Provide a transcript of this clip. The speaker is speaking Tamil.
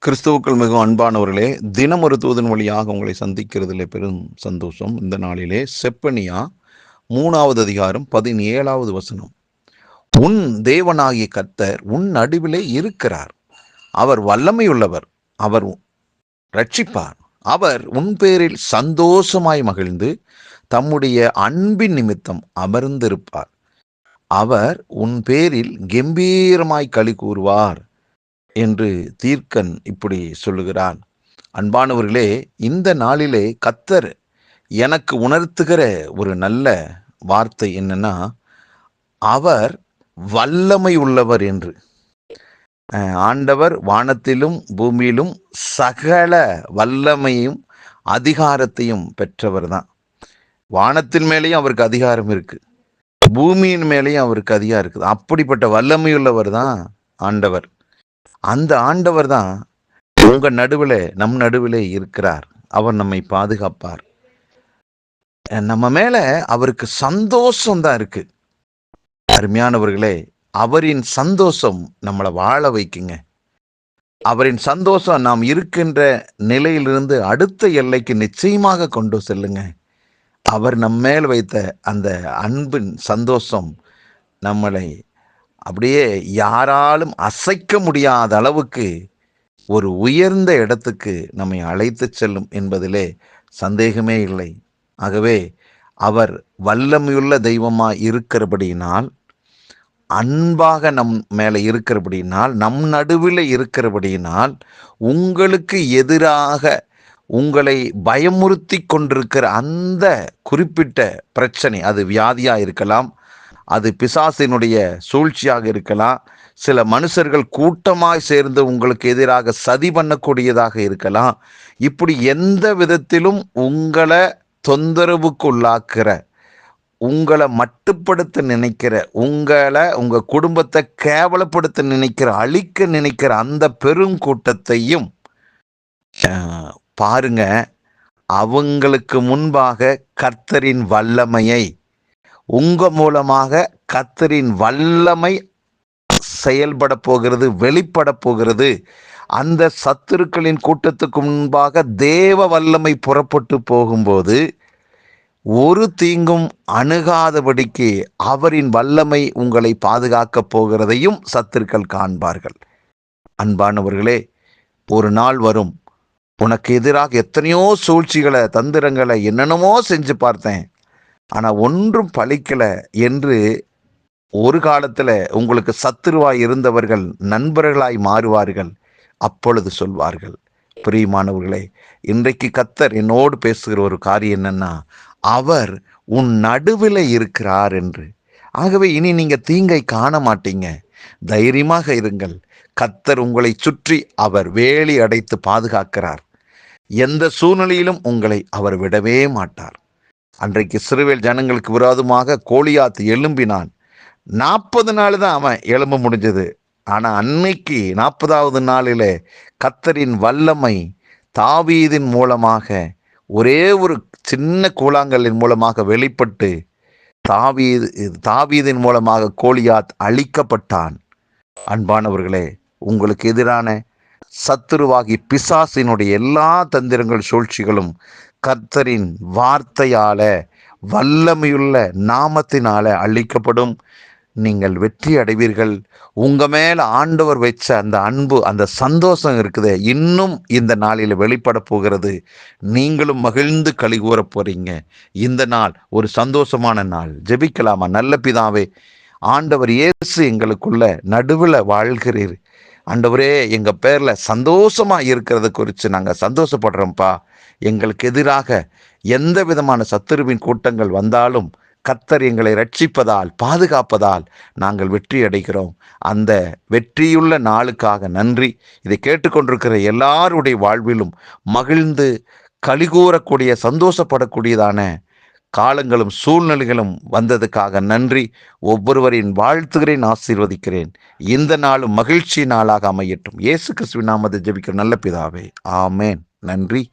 கிறிஸ்துவுக்குள் மிகவும் அன்பானவர்களே, தினம் ஒரு தூதன் வழியாக உங்களை சந்திக்கிறதுல பெரும் சந்தோஷம். இந்த நாளிலே செப்பனியா 3வது அதிகாரம் 17வது வசனம். உன் தேவனாகிய கர்த்தர் உன் நடுவிலே இருக்கிறார். அவர் வல்லமையுள்ளவர். அவர் ரட்சிப்பார். அவர் உன் பேரில் சந்தோஷமாய் மகிழ்ந்து தம்முடைய அன்பின் நிமித்தம் அமர்ந்திருப்பார். அவர் உன் பேரில் கம்பீரமாய் களி கூறுவார் என்று தீர்க்கன் இப்படி சொல்லுகிறான். அன்பானவர்களே, இந்த நாளிலே கர்த்தர் எனக்கு உணர்த்துகிற ஒரு நல்ல வார்த்தை என்னன்னா, அவர் வல்லமை உள்ளவர் என்று. ஆண்டவர் வானத்திலும் பூமியிலும் சகல வல்லமையும் அதிகாரத்தையும் பெற்றவர் தான். வானத்தின் மேலேயும் அவருக்கு அதிகாரம் இருக்கு, பூமியின் மேலேயும் அவருக்கு அதிகாரம் இருக்குது. அப்படிப்பட்ட வல்லமையுள்ளவர் தான் ஆண்டவர். அந்த ஆண்டவர் தான் உங்க நடுவில், நம் நடுவிலே இருக்கிறார். அவர் நம்மை பாதுகாப்பார். நம்ம மேல அவருக்கு சந்தோஷம் தான் இருக்கு. அருமையானவர்களே, அவரின் சந்தோஷம் நம்மளை வாழ வைக்குங்க. அவரின் சந்தோஷம் நாம் இருக்கின்ற நிலையிலிருந்து அடுத்த எல்லைக்கு நிச்சயமாக கொண்டு செல்லுங்க. அவர் நம்ம மேல் வைத்த அந்த அன்பின் சந்தோஷம் நம்மளை அப்படியே யாராலும் அசைக்க முடியாத அளவுக்கு ஒரு உயர்ந்த இடத்துக்கு நம்மை அழைத்து செல்லும் என்பதிலே சந்தேகமே இல்லை. ஆகவே அவர் வல்லமையுள்ள தெய்வமாய் இருக்கிறபடியினால், அன்பாக நம் மேலே இருக்கிறபடியினால், நம் நடுவில் இருக்கிறபடியினால், உங்களுக்கு எதிராக உங்களை பயமுறுத்தி கொண்டிருக்கிற அந்த குறிப்பிட்ட பிரச்சனை, அது வியாதியாக இருக்கலாம், அது பிசாசினுடைய சூழ்ச்சியாக இருக்கலாம், சில மனுஷர்கள் கூட்டமாய் சேர்ந்து உங்களுக்கு எதிராக சதி பண்ணக்கூடியதாக இருக்கலாம். இப்படி எந்த விதத்திலும் உங்களை தொந்தரவுக்குள்ளாக்குற, உங்களை மட்டுப்படுத்த நினைக்கிற, உங்க குடும்பத்தை கேவலப்படுத்த நினைக்கிற, அழிக்க நினைக்கிற அந்த பெரும் கூட்டத்தையும் பாருங்க, அவங்களுக்கு முன்பாக கர்த்தரின் வல்லமையை, உங்க மூலமாக கர்த்தரின் வல்லமை செயல்பட போகிறது, வெளிப்பட போகிறது. அந்த சத்துருக்களின் கூட்டத்துக்கு முன்பாக தேவ வல்லமை புறப்பட்டு போகும்போது ஒரு தீங்கும் அணுகாதபடிக்கு அவரின் வல்லமை உங்களை பாதுகாக்க போகிறதையும் சத்துருக்கள் காண்பார்கள். அன்பானவர்களே, ஒரு நாள் வரும், உனக்கு எதிராக எத்தனையோ சூழ்ச்சிகளை, தந்திரங்களை, என்னென்னமோ செஞ்சு பார்த்தேன், ஆனால் ஒன்றும் பலிக்கல என்று ஒரு காலத்தில் உங்களுக்கு சத்துருவாய் இருந்தவர்கள் நண்பர்களாய் மாறுவார்கள். அப்பொழுது சொல்வார்கள், பிரியமானவர்களே, இன்றைக்கு கர்த்தர் என்னோடு பேசுகிற ஒரு காரியம் என்னன்னா, அவர் உன் நடுவில் இருக்கிறார் என்று. ஆகவே இனி நீங்க தீங்கை காண மாட்டீங்க. தைரியமாக இருங்கள். கர்த்தர் உங்களை சுற்றி அவர் வேலி அடைத்து பாதுகாக்கிறார். எந்த சூழ்நிலையிலும் உங்களை அவர் விடவே மாட்டார். அன்றைக்கு இஸ்ரவேல் ஜனங்களுக்கு விரோதமாக கோலியாத் எழும்பினான். 40 நாள் தான் அவன் எழும்ப முடிஞ்சது. ஆனால் அன்னைக்கு 40வது நாளிலே கர்த்தரின் வல்லமை தாவீதின் மூலமாக, ஒரே ஒரு சின்ன கூழாங்கல்லின் மூலமாக வெளிப்பட்டு தாவீதின் மூலமாக கோலியாத் அழிக்கப்பட்டான். அன்பானவர்களே, உங்களுக்கு எதிரான சத்துருவாகி பிசாசினுடைய எல்லா தந்திரங்கள், சூழ்ச்சிகளும் கர்த்தரின் வார்த்தையால, வல்லமையுள்ள நாமத்தினால அழிக்கப்படும். நீங்கள் வெற்றி அடைவீர்கள். உங்க மேல ஆண்டவர் வச்ச அந்த அன்பு, அந்த சந்தோஷம் இருக்குது, இன்னும் இந்த நாளில் வெளிப்பட போகிறது. நீங்களும் மகிழ்ந்து களி கூற போறீங்க. இந்த நாள் ஒரு சந்தோஷமான நாள். ஜெபிக்கலாமா? நல்ல பிதாவே, ஆண்டவர் இயேசு எங்களுக்குள்ள நடுவில் வாழ்கிறீர். ஆண்டவரே, எங்க பேர்ல சந்தோஷமா இருக்கிறத குறித்து நாங்கள் சந்தோஷப்படுறோம்ப்பா. எங்களுக்கு எதிராக எந்த விதமான சத்துருவின் கூட்டங்கள் வந்தாலும் கர்த்தர் எங்களை ரட்சிப்பதால், பாதுகாப்பதால் நாங்கள் வெற்றி அடைகிறோம். அந்த வெற்றியுள்ள நாளுக்காக நன்றி. இதை கேட்டுக்கொண்டிருக்கிற எல்லாருடைய வாழ்விலும் மகிழ்ந்து களிகூறக்கூடிய, சந்தோஷப்படக்கூடியதான காலங்களும் சூழ்நிலைகளும் வந்ததுக்காக நன்றி. ஒவ்வொருவரின் வாழ்த்துகிறேன், ஆசீர்வதிக்கிறேன். இந்த நாளும் மகிழ்ச்சி நாளாக அமையட்டும். இயேசு கிறிஸ்துவின் நாமத்தில் ஜெபிக்கிற நல்ல பிதாவே, ஆமேன். நன்றி.